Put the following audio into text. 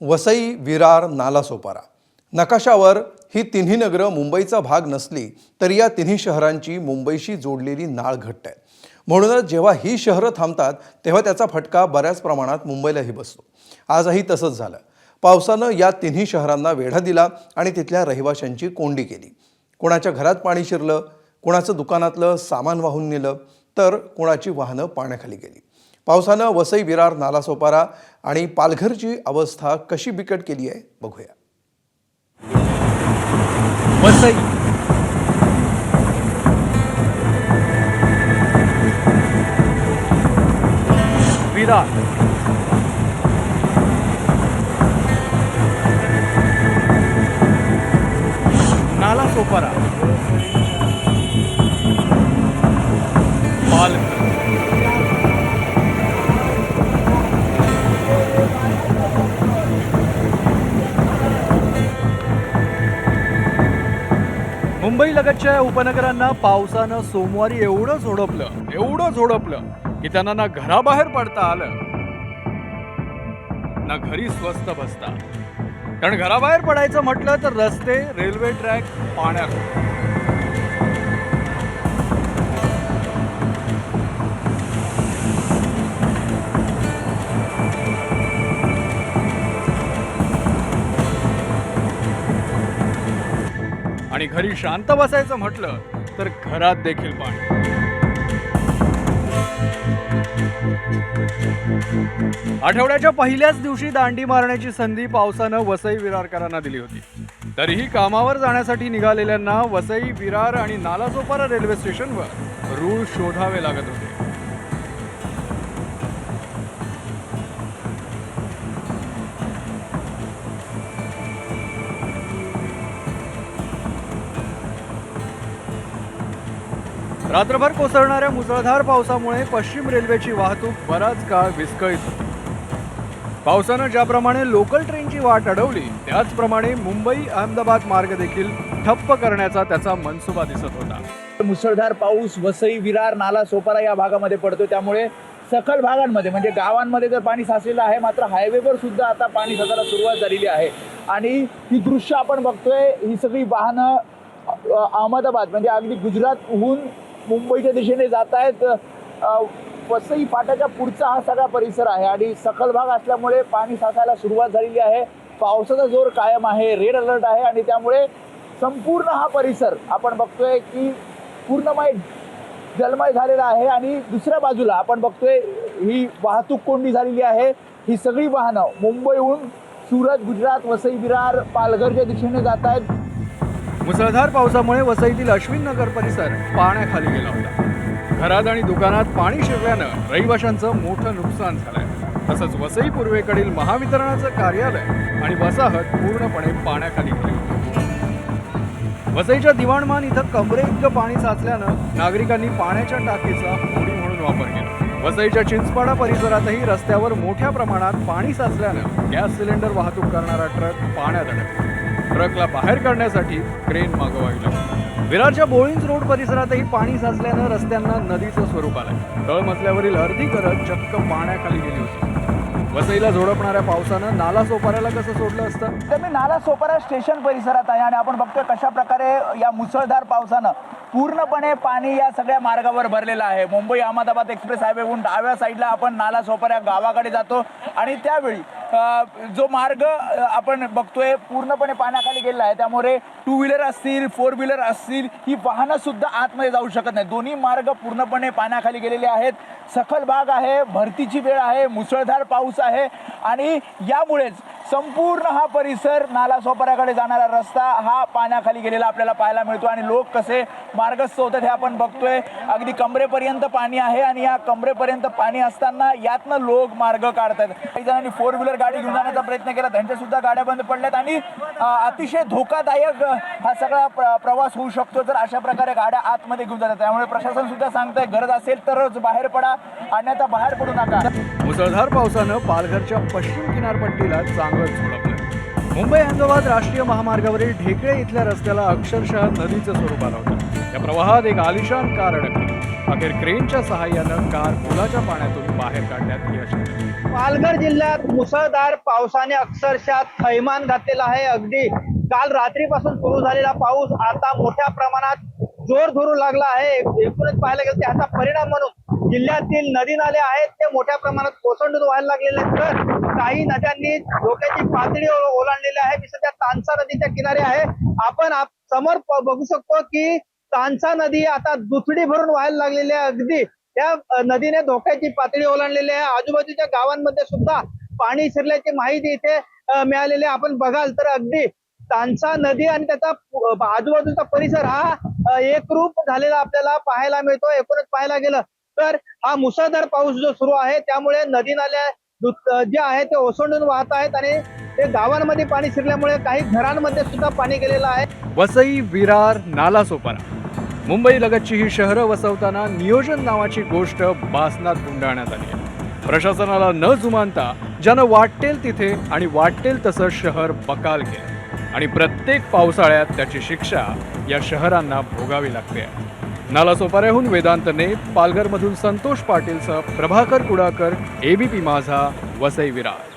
वसई, विरार, नालासोपारा नकाशावर ही तिन्ही नगरं मुंबईचा भाग नसली तरी या तिन्ही शहरांची मुंबईशी जोडलेली नाळ घट्ट आहे। म्हणूनच जेव्हा ही शहरं थांबतात तेव्हा त्याचा फटका बऱ्याच प्रमाणात मुंबईलाही बसतो। आजही तसंच झालं। पावसानं या तिन्ही शहरांना वेढा दिला आणि तिथल्या रहिवाशांची कोंडी केली। कोणाच्या घरात पाणी शिरलं, कोणाचं दुकानातलं सामान वाहून नेलं, तर कोणाची वाहनं पाण्याखाली गेली। पावसानं वसई, विरार, नालासोपारा आणि पालघरची अवस्था कशी बिकट केली आहे बघूया। वसई, विरार, नालासोपारा, पालघर, मुंबईलगतच्या उपनगरांना पावसानं सोमवारी एवढं झोडपलं की त्यांना ना घराबाहेर पडता आलं ना घरी स्वस्त बसता। कारण घराबाहेर पडायचं म्हटलं तर रस्ते, रेल्वे ट्रॅक पाण्यात। आणि घरी शांत बसायचं म्हटलं तर घरात देखील पाणी। आठवड्याच्या पहिल्याच दिवशी दांडी मारण्याची संधी पावसानं वसई विरारकरांना दिली होती। तरीही कामावर जाण्यासाठी निघालेल्यांना वसई, विरार आणि नालासोपारा रेल्वे स्टेशनवर रूळ शोधावे लागत होते। रात्रभर कोसळणाऱ्या मुसळधार पावसामुळे पश्चिम रेल्वेची वाहतूक बराच काळ विस्कळीत होती। पावसानं ज्याप्रमाणे लोकल ट्रेनची वाट अडवली त्याचप्रमाणे मुंबई अहमदाबाद मार्ग देखील ठप्प करण्याचा त्याचा मनसुबा दिसत होता। मुसळधार पाऊस वसई, विरार, नालासोपारा या भागामध्ये पडतो, त्यामुळे सखल भागांमध्ये म्हणजे गावांमध्ये तर पाणी साचलेलं आहे, मात्र हायवेवर सुद्धा आता पाणी साचायला सुरुवात झालेली आहे। आणि ही दृश्य आपण बघतोय, ही सगळी वाहनं अहमदाबाद म्हणजे अगदी गुजरातहून मुंबईच्या दिशेने जात आहेत। वसई फाट्याच्या पुढचा हा सगळा परिसर आहे आणि सखल भाग असल्यामुळे पाणी साचायला सुरुवात झालेली आहे। पावसाचा जोर कायम आहे, रेड अलर्ट आहे आणि त्यामुळे संपूर्ण हा परिसर आपण बघतोय की पूर्णमय जलमय झालेला आहे। आणि दुसऱ्या बाजूला आपण बघतोय ही वाहतूक कोंडी झालेली आहे। ही सगळी वाहनं मुंबईहून सुरत, गुजरात, वसई, विरार, पालघरच्या दिशेने जात आहेत। मुसळधार पावसामुळे वसईतील अश्विन नगर परिसर पाण्याखाली गेला होता। घरात आणि दुकानात पाणी शिरल्यानं रहिवाशांचं मोठं नुकसान झालंय। तसंच वसई पूर्वेकडील महावितरणाचं कार्यालय आणि वसाहत पूर्णपणे पाण्याखाली गेली होती। वसईच्या दिवाणमान इथं कमरे इतकं पाणी साचल्यानं नागरिकांनी पाण्याच्या टाकीचा होडी म्हणून वापर केला। वसईच्या चिंचपाडा परिसरातही रस्त्यावर मोठ्या प्रमाणात पाणी साचल्यानं गॅस सिलेंडर वाहतूक करणारा ट्रक पाण्यात अडकला। ट्रकला बाहेर काढण्यासाठी क्रेन मागवावी लागली। विरारच्या बोळिंज रोड परिसरातही पाणी साचल्यानं रस्त्यांना नदीचं स्वरूप आलंय। तळमजल्यावरील अर्धी करत चक्क पाण्याखाली गेली होती। वसईला झोडपणाऱ्या पावसानं नालासोपाऱ्याला कसं सोडलं असतं? तर मी नालासोपारा स्टेशन परिसरात आहे आणि आपण बघतोय कशा प्रकारे या मुसळधार पावसानं पूर्णपणे पाणी या सगळ्या मार्गावर भरलेलं आहे। मुंबई अहमदाबाद एक्सप्रेस हायवेहून डाव्या साईडला आपण नालासोपारा गावाकडे जातो आणि त्यावेळी जो मार्ग आपण बघतोय पूर्णपणे पाण्याखाली गेलेला आहे। त्यामुळे टू व्हीलर असतील, फोर व्हीलर असतील, ही वाहनं सुद्धा आतमध्ये जाऊ शकत नाही। दोन्ही मार्ग पूर्णपणे पाण्याखाली गेलेले आहेत। सखल भाग आहे, भरतीची वेळ आहे, मुसळधार पाऊस आहे आणि यामुळेच संपूर्ण हा परिसर नालासोपाऱ्याकडे जाणारा रस्ता हा पाण्याखाली गेलेला आपल्याला पाहायला मिळतो आणि लोक कसे मार्गस्थ होतात हे आपण बघतोय। अगदी कमरेपर्यंत पाणी आहे आणि या कमरेपर्यंत पाणी असताना यातनं लोक मार्ग काढतात। काही जणांनी फोर व्हीलर गाडी घेऊन जाण्याचा प्रयत्न केला, त्यांच्या सुद्धा गाड्या बंद पडल्यात आणि अतिशय धोकादायक हा सगळा प्रवास होऊ शकतो जर अशा प्रकारे गाड्या आतमध्ये घेऊन जातात। त्यामुळे प्रशासन सुद्धा सांगतंय गरज असेल तरच बाहेर पडा, अन्यथा बाहेर पडू नका। मुसळधार पावसानं पालघरच्या पश्चिम किनारपट्टीला चांगलंच झोडपलं। मुंबई अहमदाबाद राष्ट्रीय महामार्गावरील ढेकळे इथल्या रस्त्याला अक्षरशः नदीचं स्वरूप आलं होतं। या प्रवाहात एक आलिशान कार अडकली. अखेर क्रेनच्या सहाय्यानं कार पुलाच्या पाण्यातून बाहेर काढण्यात यश आलं. पालघर जिल्ह्यात मुसळधार पावसाने अक्षरशः थैमान घातलेला आहे. अगदी काल रात्रीपासून सुरू झालेला पाऊस आता मोठ्या प्रमाणात जोर धरू लागला आहे. एकूणच पाहायला गेलं त्याचा परिणाम म्हणून जिल्ह्यातील नदी नाले आहेत ते मोठ्या प्रमाणात ओसंडून व्हायला लागलेले आहेत. तर काही नद्यांनी धोक्याची पातळी ओलांडलेली आहे. मी सध्या तानसा नदीच्या किनारे आहे. आपण समोर बघू शकतो की तानसा नदी आता दुथडी भरून व्हायला लागलेली आहे. अगदी त्या नदीने धोक्याची पातळी ओलांडलेली आहे. आजूबाजूच्या गावांमध्ये सुद्धा पाणी शिरल्याची माहिती इथे मिळालेली आहे. आपण बघाल तर अगदी तानसा नदी आणि त्याचा आजूबाजूचा परिसर हा एकरूप झालेला आपल्याला पाहायला मिळतो. एकूणच पाहायला गेलं तर हा मुसळधार पाऊस जो सुरू आहे त्यामुळे नदी नाल्या जे आहे ते ओसंडून वाहत आहेत आणि ते गावांमध्ये पाणी शिरल्यामुळे काही घरांमध्ये सुद्धा पाणी गेलेलं आहे. वसई, विरार, नालासोपारा मुंबई लगतची ही शहरं वसवताना नियोजन नावाची गोष्ट बासनात गुंडाळण्यात आली आहे. प्रशासनाला न जुमानता ज्यानं वाटेल तिथे आणि वाटेल तसं शहर बकाल केलं आणि प्रत्येक पावसाळ्यात त्याची शिक्षा या शहरांना भोगावी लागते. नालासोपाऱ्याहून वेदांत नेत, पालघरमधून संतोष पाटीलसह प्रभाकर कुडाकर, ABP माझा, वसई विरार.